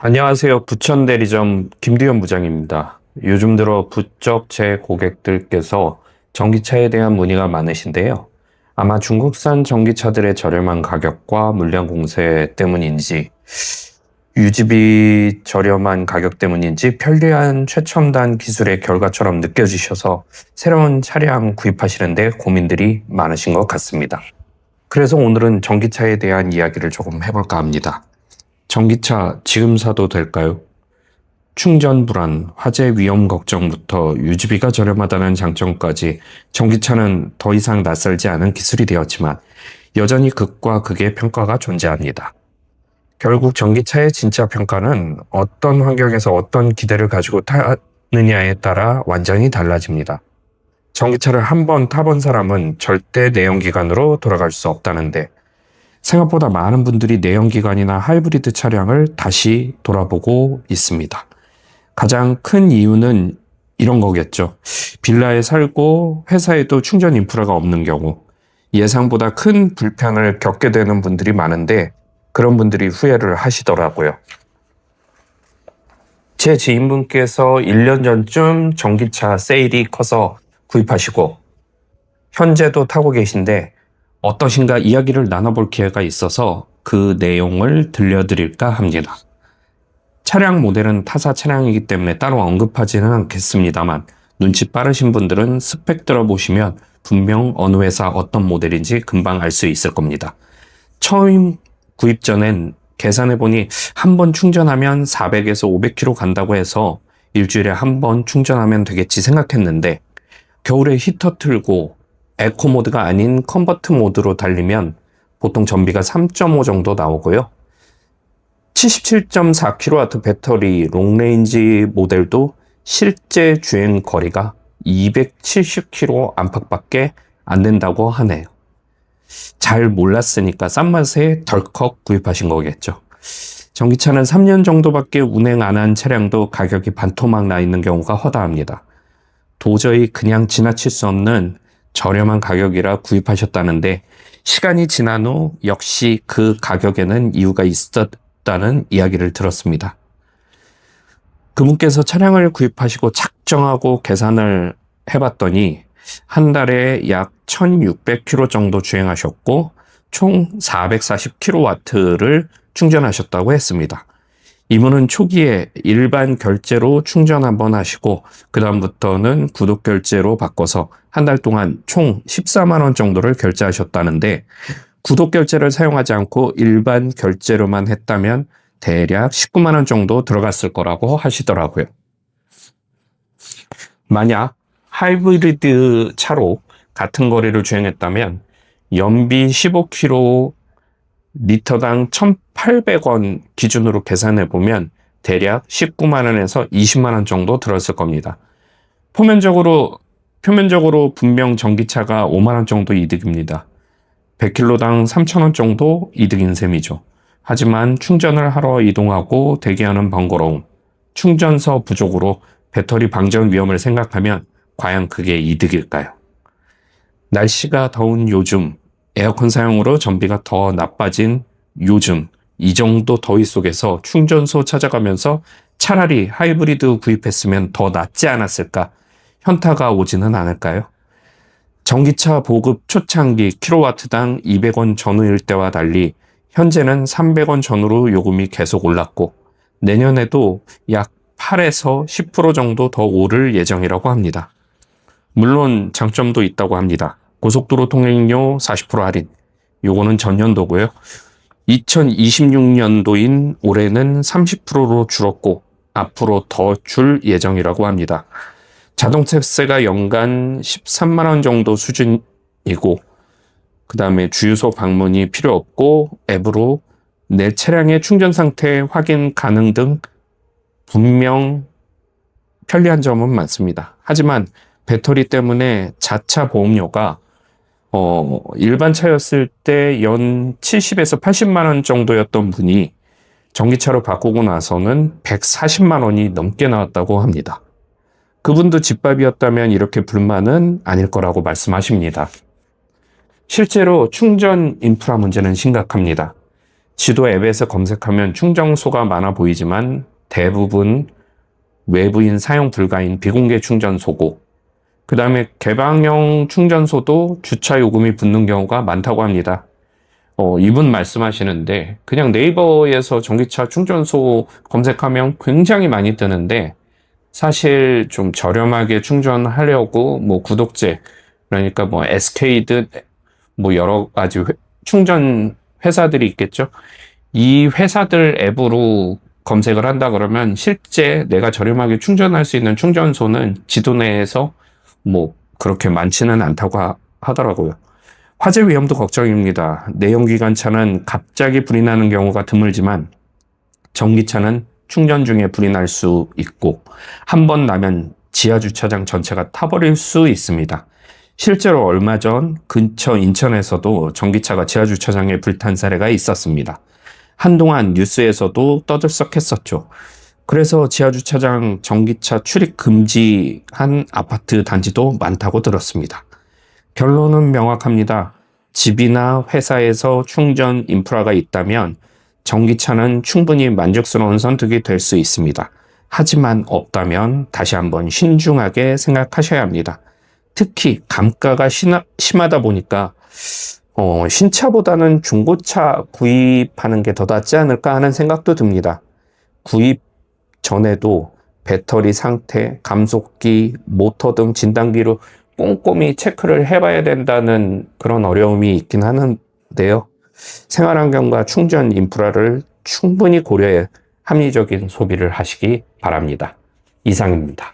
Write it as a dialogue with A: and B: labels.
A: 안녕하세요. 부천 대리점 김두현 부장입니다. 요즘 들어 부쩍 제 고객들께서 전기차에 대한 문의가 많으신데요. 아마 중국산 전기차들의 저렴한 가격과 물량 공세 때문인지, 유지비 저렴한 가격 때문인지 편리한 최첨단 기술의 결과처럼 느껴지셔서 새로운 차량 구입하시는데 고민들이 많으신 것 같습니다. 그래서 오늘은 전기차에 대한 이야기를 조금 해볼까 합니다. 전기차 지금 사도 될까요? 충전 불안, 화재 위험 걱정부터 유지비가 저렴하다는 장점까지 전기차는 더 이상 낯설지 않은 기술이 되었지만 여전히 극과 극의 평가가 존재합니다. 결국 전기차의 진짜 평가는 어떤 환경에서 어떤 기대를 가지고 타느냐에 따라 완전히 달라집니다. 전기차를 한 번 타본 사람은 절대 내연기관으로 돌아갈 수 없다는데 생각보다 많은 분들이 내연기관이나 하이브리드 차량을 다시 돌아보고 있습니다. 가장 큰 이유는 이런 거겠죠. 빌라에 살고 회사에도 충전 인프라가 없는 경우 예상보다 큰 불편을 겪게 되는 분들이 많은데 그런 분들이 후회를 하시더라고요. 제 지인분께서 1년 전쯤 전기차 세일이 커서 구입하시고 현재도 타고 계신데 어떠신가 이야기를 나눠볼 기회가 있어서 그 내용을 들려드릴까 합니다. 차량 모델은 타사 차량이기 때문에 따로 언급하지는 않겠습니다만 눈치 빠르신 분들은 스펙 들어보시면 분명 어느 회사 어떤 모델인지 금방 알 수 있을 겁니다. 처음 구입 전엔 계산해보니 한 번 충전하면 400에서 500km 간다고 해서 일주일에 한 번 충전하면 되겠지 생각했는데 겨울에 히터 틀고 에코 모드가 아닌 컨버트 모드로 달리면 보통 전비가 3.5 정도 나오고요. 77.4kW 배터리 롱레인지 모델도 실제 주행 거리가 270km 안팎밖에 안 된다고 하네요. 잘 몰랐으니까 싼 맛에 덜컥 구입하신 거겠죠. 전기차는 3년 정도밖에 운행 안 한 차량도 가격이 반토막 나 있는 경우가 허다합니다. 도저히 그냥 지나칠 수 없는 저렴한 가격이라 구입하셨다는데 시간이 지난 후 역시 그 가격에는 이유가 있었다는 이야기를 들었습니다. 그분께서 차량을 구입하시고 착정하고 계산을 해봤더니 한 달에 약 1600km 정도 주행하셨고 총 440kW를 충전하셨다고 했습니다. 이분은 초기에 일반 결제로 충전 한번 하시고 그 다음부터는 구독 결제로 바꿔서 한 달 동안 총 14만 원 정도를 결제하셨다는데 구독 결제를 사용하지 않고 일반 결제로만 했다면 대략 19만 원 정도 들어갔을 거라고 하시더라고요. 만약 하이브리드 차로 같은 거리를 주행했다면 연비 15km 리터당 1,800원 기준으로 계산해보면 대략 19만 원에서 20만 원 정도 들었을 겁니다. 표면적으로 분명 전기차가 5만 원 정도 이득입니다. 100km당 3,000원 정도 이득인 셈이죠. 하지만 충전을 하러 이동하고 대기하는 번거로움, 충전소 부족으로 배터리 방전 위험을 생각하면 과연 그게 이득일까요? 날씨가 더운 요즘, 에어컨 사용으로 전비가 더 나빠진 요즘, 이 정도 더위 속에서 충전소 찾아가면서 차라리 하이브리드 구입했으면 더 낫지 않았을까 현타가 오지는 않을까요? 전기차 보급 초창기 킬로와트당 200원 전후일 때와 달리 현재는 300원 전후로 요금이 계속 올랐고 내년에도 약 8에서 10% 정도 더 오를 예정이라고 합니다. 물론 장점도 있다고 합니다. 고속도로 통행료 40% 할인. 요거는 전년도고요. 2026년도인 올해는 30%로 줄었고 앞으로 더 줄 예정이라고 합니다. 자동차세가 연간 13만 원 정도 수준이고 그 다음에 주유소 방문이 필요 없고 앱으로 내 차량의 충전 상태 확인 가능 등 분명 편리한 점은 많습니다. 하지만 배터리 때문에 자차 보험료가 일반 차였을 때 연 70에서 80만 원 정도였던 분이 전기차로 바꾸고 나서는 140만 원이 넘게 나왔다고 합니다. 그분도 집밥이었다면 이렇게 불만은 아닐 거라고 말씀하십니다. 실제로 충전 인프라 문제는 심각합니다. 지도 앱에서 검색하면 충전소가 많아 보이지만 대부분 외부인 사용 불가인 비공개 충전소고, 그 다음에 개방형 충전소도 주차 요금이 붙는 경우가 많다고 합니다. 이분 말씀하시는데 그냥 네이버에서 전기차 충전소 검색하면 굉장히 많이 뜨는데, 사실 좀 저렴하게 충전하려고 뭐 구독제, 그러니까 뭐 SK든 뭐 여러 가지 충전 회사들이 있겠죠. 이 회사들 앱으로 검색을 한다 그러면 실제 내가 저렴하게 충전할 수 있는 충전소는 지도 내에서 뭐 그렇게 많지는 않다고 하더라고요. 화재 위험도 걱정입니다. 내연기관차는 갑자기 불이 나는 경우가 드물지만 전기차는 충전 중에 불이 날 수 있고 한 번 나면 지하 주차장 전체가 타버릴 수 있습니다. 실제로 얼마 전 근처 인천에서도 전기차가 지하 주차장에 불탄 사례가 있었습니다. 한동안 뉴스에서도 떠들썩했었죠. 그래서 지하 주차장 전기차 출입 금지한 아파트 단지도 많다고 들었습니다. 결론은 명확합니다. 집이나 회사에서 충전 인프라가 있다면 전기차는 충분히 만족스러운 선택이 될 수 있습니다. 하지만 없다면 다시 한번 신중하게 생각하셔야 합니다. 특히 감가가 심하다 보니까 신차보다는 중고차 구입하는 게 더 낫지 않을까 하는 생각도 듭니다. 구입 전에도 배터리 상태, 감속기, 모터 등 진단기로 꼼꼼히 체크를 해봐야 된다는 그런 어려움이 있긴 하는데요. 생활환경과 충전 인프라를 충분히 고려해 합리적인 소비를 하시기 바랍니다. 이상입니다.